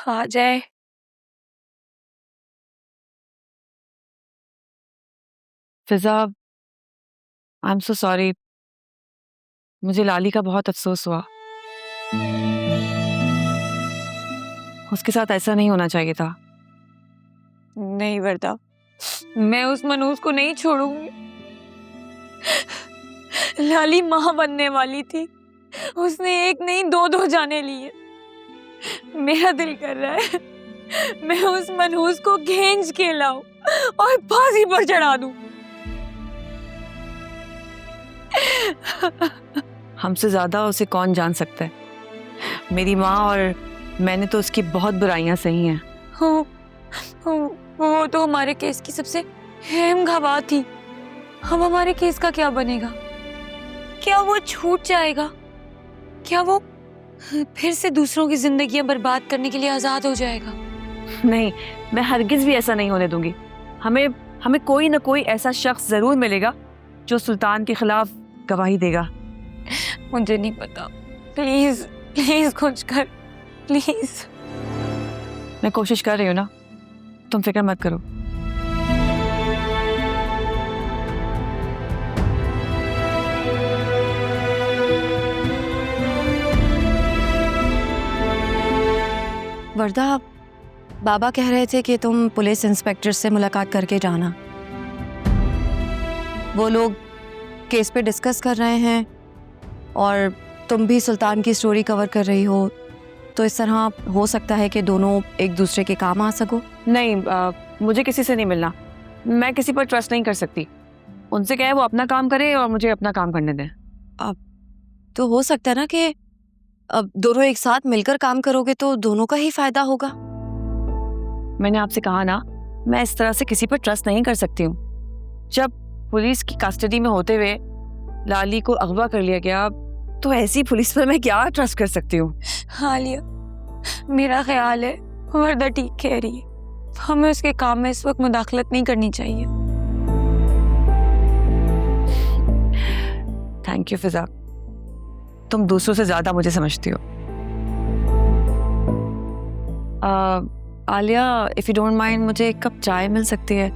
आ जाए। फिजा, I am so sorry. मुझे लाली का बहुत अफसोस हुआ। उसके साथ ऐसा नहीं होना चाहिए था। नहीं वर्दा, मैं उस मनूज को नहीं छोड़ूंगी। लाली माँ बनने वाली थी, उसने एक नहीं दो दो जाने लिए। मेरा दिल कर रहा है मैं उस मनहूस को खींच के लाऊं और फांसी पर चढ़ा दूं। हमसे ज्यादा उसे कौन जान सकता है। मेरी माँ और मैंने तो उसकी बहुत बुराइयां सही हैं। वो तो हमारे केस की सबसे अहम गवाह थी। अब हमारे केस का क्या बनेगा? क्या वो छूट जाएगा? क्या वो फिर से दूसरों की जिंदगियां बर्बाद करने के लिए आजाद हो जाएगा? नहीं, मैं हरगिज भी ऐसा नहीं होने दूंगी। हमें हमें कोई ना कोई ऐसा शख्स जरूर मिलेगा जो सुल्तान के खिलाफ गवाही देगा। मुझे नहीं पता, प्लीज प्लीज कुछ कर, प्लीज। मैं कोशिश कर रही हूँ ना, तुम फिक्र मत करो। वर्दा, बाबा कह रहे थे कि तुम पुलिस इंस्पेक्टर से मुलाकात करके जाना। वो लोग केस पे डिस्कस कर रहे हैं और तुम भी सुल्तान की स्टोरी कवर कर रही हो, तो इस तरह हो सकता है कि दोनों एक दूसरे के काम आ सको। नहीं, मुझे किसी से नहीं मिलना। मैं किसी पर ट्रस्ट नहीं कर सकती। उनसे क्या है, वो अपना काम करे और मुझे अपना काम करने दें। अब तो हो सकता है ना कि अब दोनों एक साथ मिलकर काम करोगे तो दोनों का ही फायदा होगा। मैंने आपसे कहा ना, मैं इस तरह से किसी पर ट्रस्ट नहीं कर सकती हूँ। जब पुलिस की कस्टडी में होते हुए लाली को अगवा कर लिया गया, तो ऐसी पुलिस पर मैं क्या ट्रस्ट कर सकती हूँ? हालिया, मेरा ख्याल है वर्दा ठीक कह रही है। हमें उसके काम में इस वक्त मुदाखलत नहीं करनी चाहिए। थैंक यू फिजा, तुम दूसरों से ज्यादा मुझे समझती हो। Alia, if you don't mind, मुझे एक कप चाय मिल सकती है?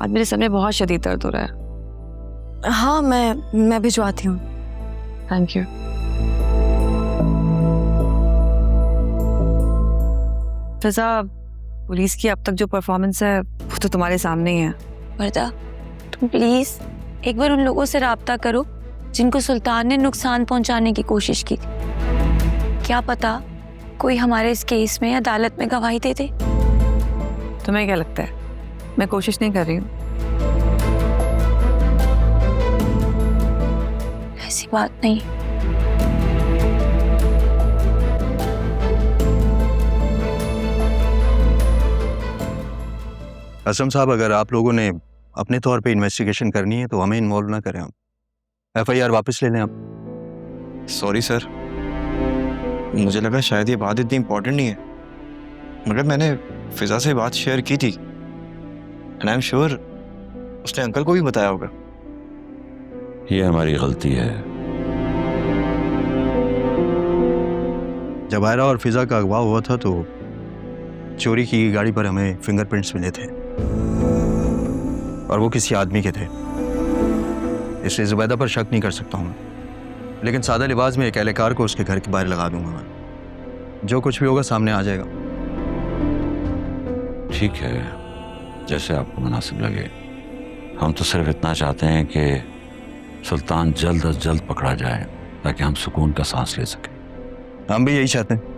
आज मेरे सर में बहुत शदीद दर्द हो रहा है। हाँ, मैं भिजवाती हूँ। Thank you. फिजा, पुलिस की अब तक जो परफॉर्मेंस है वो तो तुम्हारे सामने ही है। वर्दा, तुम प्लीज एक बार उन लोगों से राब्ता करो जिनको सुल्तान ने नुकसान पहुंचाने की कोशिश की थी। क्या पता कोई हमारे इस केस में अदालत में गवाही दे दे। तुम्हें क्या लगता है मैं कोशिश नहीं कर रही हूँ? ऐसी बात नहीं। असम साहब, अगर आप लोगों ने अपने तौर पे इन्वेस्टिगेशन करनी है तो हमें इन्वॉल्व ना करें। आप एफआईआर वापस ले लें। आप सॉरी सर, मुझे लगा शायद ये बात इतनी इम्पोर्टेंट नहीं है, मगर मैंने फिजा से बात शेयर की थी एंड आई एम श्योर उसने अंकल को भी बताया होगा। ये हमारी गलती है। जब आयरा और फिजा का अगवा हुआ था तो चोरी की गाड़ी पर हमें फिंगरप्रिंट्स मिले थे और वो किसी आदमी के थे, इसलिए जुबैदा पर शक नहीं कर सकता हूँ। लेकिन सादा लिबास में एक एहलकार को उसके घर के बाहर लगा दूंगा मैं। जो कुछ भी होगा सामने आ जाएगा। ठीक है, जैसे आपको मुनासिब लगे। हम तो सिर्फ इतना चाहते हैं कि सुल्तान जल्द अज जल्द पकड़ा जाए ताकि हम सुकून का सांस ले सकें। हम भी यही चाहते हैं।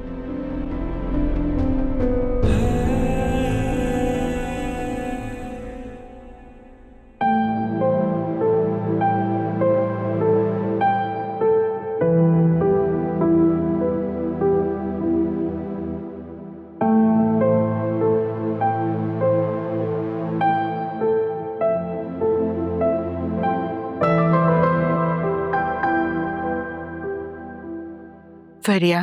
फरिया,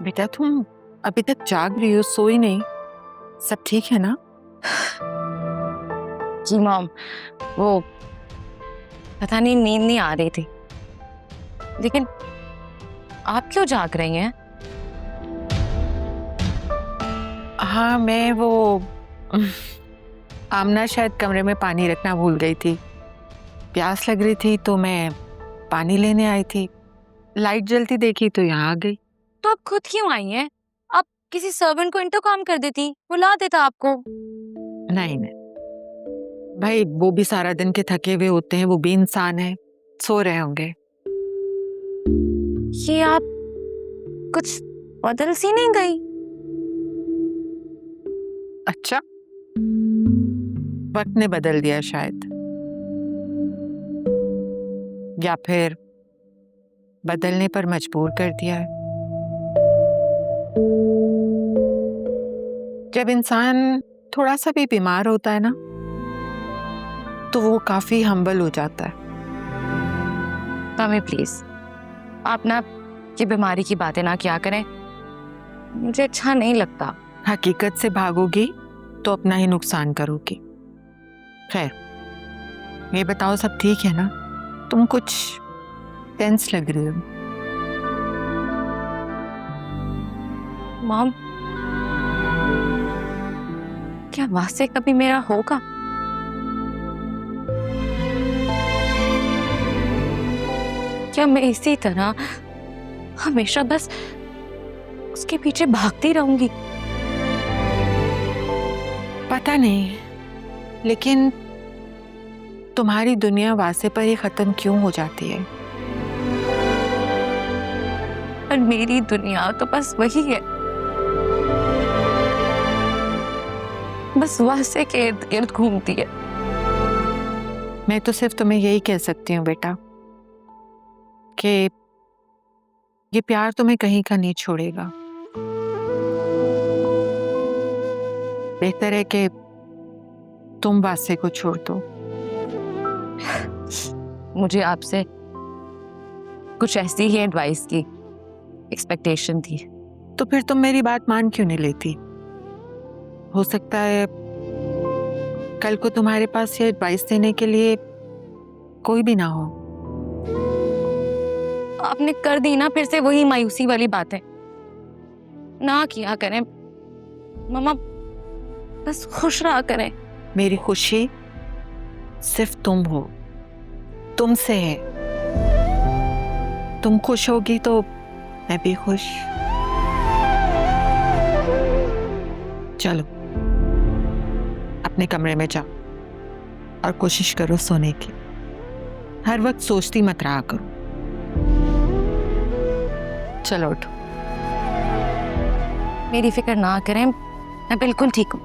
बेटा तुम अभी तक जाग रही हो, सोई नहीं? सब ठीक है ना? जी मॉम, वो पता नहीं नींद नहीं आ रही थी। लेकिन आप क्यों जाग रही हैं? हाँ, मैं वो आमना शायद कमरे में पानी रखना भूल गई थी। प्यास लग रही थी तो मैं पानी लेने आई थी। लाइट जलती देखी तो यहाँ आ गई। तो आप खुद क्यों आई हैं? आप किसी सर्वेंट को इंटरकॉम कर देती, वो ला देता आपको। नहीं नहीं भाई, वो भी सारा दिन के थके हुए होते हैं, वो भी इंसान है, सो रहे होंगे। ये आप कुछ बदल सी नहीं गई? अच्छा, वक्त ने बदल दिया शायद, या फिर बदलने पर मजबूर कर दिया है। जब इंसान थोड़ा सा भी बीमार होता है ना, तो वो काफी हम्बल हो जाता है। मम्मी प्लीज, आप ना ये बीमारी की बातें ना किया करें, मुझे अच्छा नहीं लगता। हकीकत से भागोगी तो अपना ही नुकसान करोगी। खैर, ये बताओ सब ठीक है ना? तुम कुछ टेंस लग रही हो। मॉम, क्या वासे कभी मेरा होगा? क्या मैं इसी तरह हमेशा बस उसके पीछे भागती रहूंगी? पता नहीं, लेकिन तुम्हारी दुनिया वासे पर ही खत्म क्यों हो जाती है? और मेरी दुनिया तो बस वही है, बस वासे के इर्द गिर्द घूमती है। मैं तो सिर्फ तुम्हें यही कह सकती हूँ बेटा, कि ये प्यार तुम्हें कहीं का नहीं छोड़ेगा। बेहतर है कि तुम वासे को छोड़ दो। मुझे आपसे कुछ ऐसी ही एडवाइस की एक्सपेक्टेशन थी। तो फिर तुम मेरी बात मान क्यों नहीं लेती? हो सकता है कल को तुम्हारे पास ये एडवाइस देने के लिए कोई भी ना हो। आपने कर दी ना फिर से वही मायूसी वाली बातें। ना किया करें मम्मा, बस खुश रहा करें। मेरी खुशी सिर्फ तुम हो, तुमसे है। तुम खुश होगी तो मैं भी खुश। चलो अपने कमरे में जाओ और कोशिश करो सोने की। हर वक्त सोचती मत रहा करो। चलो उठो। मेरी फिक्र ना करें, मैं बिल्कुल ठीक हूँ।